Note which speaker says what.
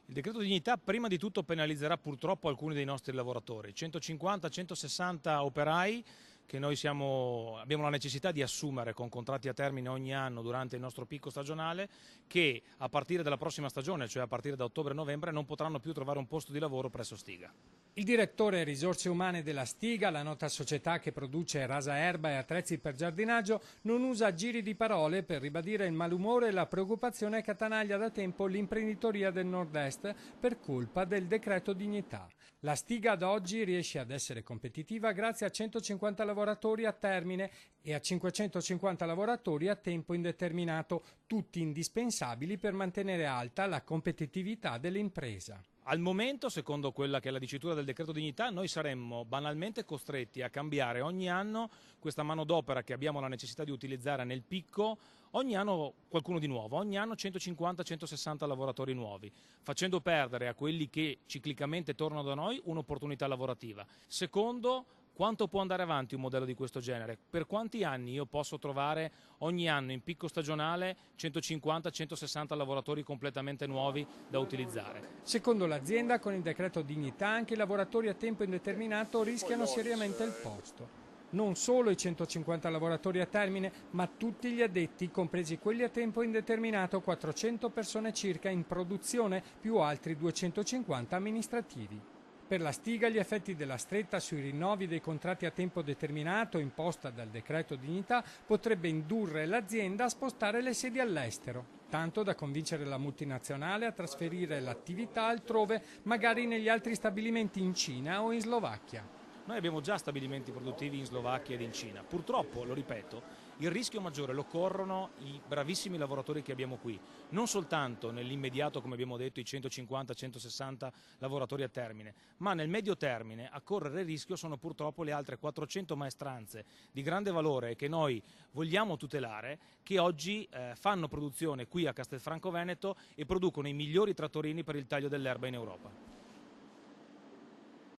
Speaker 1: Il decreto dignità prima di tutto penalizzerà purtroppo alcuni dei nostri lavoratori, 150-160 operai che noi abbiamo la necessità di assumere con contratti a termine ogni anno durante il nostro picco stagionale, che a partire dalla prossima stagione, cioè a partire da ottobre-novembre, non potranno più trovare un posto di lavoro presso Stiga.
Speaker 2: Il direttore risorse umane della Stiga, la nota società che produce rasa erba e attrezzi per giardinaggio, non usa giri di parole per ribadire il malumore e la preoccupazione che attanaglia da tempo l'imprenditoria del Nord-Est per colpa del decreto dignità. La Stiga ad oggi riesce ad essere competitiva grazie a 150 lavoratori a termine e a 550 lavoratori a tempo indeterminato, tutti indispensabili per mantenere alta la competitività dell'impresa.
Speaker 1: Al momento, secondo quella che è la dicitura del decreto dignità, noi saremmo banalmente costretti a cambiare ogni anno questa manodopera che abbiamo la necessità di utilizzare nel picco, ogni anno qualcuno di nuovo, ogni anno 150-160 lavoratori nuovi, facendo perdere a quelli che ciclicamente tornano da noi un'opportunità lavorativa. Secondo, quanto può andare avanti un modello di questo genere? Per quanti anni io posso trovare ogni anno in picco stagionale 150-160 lavoratori completamente nuovi da utilizzare?
Speaker 2: Secondo l'azienda, con il decreto dignità anche i lavoratori a tempo indeterminato rischiano seriamente il posto. Non solo i 150 lavoratori a termine, ma tutti gli addetti, compresi quelli a tempo indeterminato, 400 persone circa in produzione, più altri 250 amministrativi. Per la Stiga gli effetti della stretta sui rinnovi dei contratti a tempo determinato imposta dal decreto dignità potrebbe indurre l'azienda a spostare le sedi all'estero, tanto da convincere la multinazionale a trasferire l'attività altrove, magari negli altri stabilimenti in Cina o in Slovacchia.
Speaker 1: Noi abbiamo già stabilimenti produttivi in Slovacchia ed in Cina. Purtroppo, lo ripeto, il rischio maggiore lo corrono i bravissimi lavoratori che abbiamo qui, non soltanto nell'immediato, come abbiamo detto, i 150-160 lavoratori a termine, ma nel medio termine a correre il rischio sono purtroppo le altre 400 maestranze di grande valore che noi vogliamo tutelare, che oggi fanno produzione qui a Castelfranco Veneto e producono i migliori trattorini per il taglio dell'erba in Europa.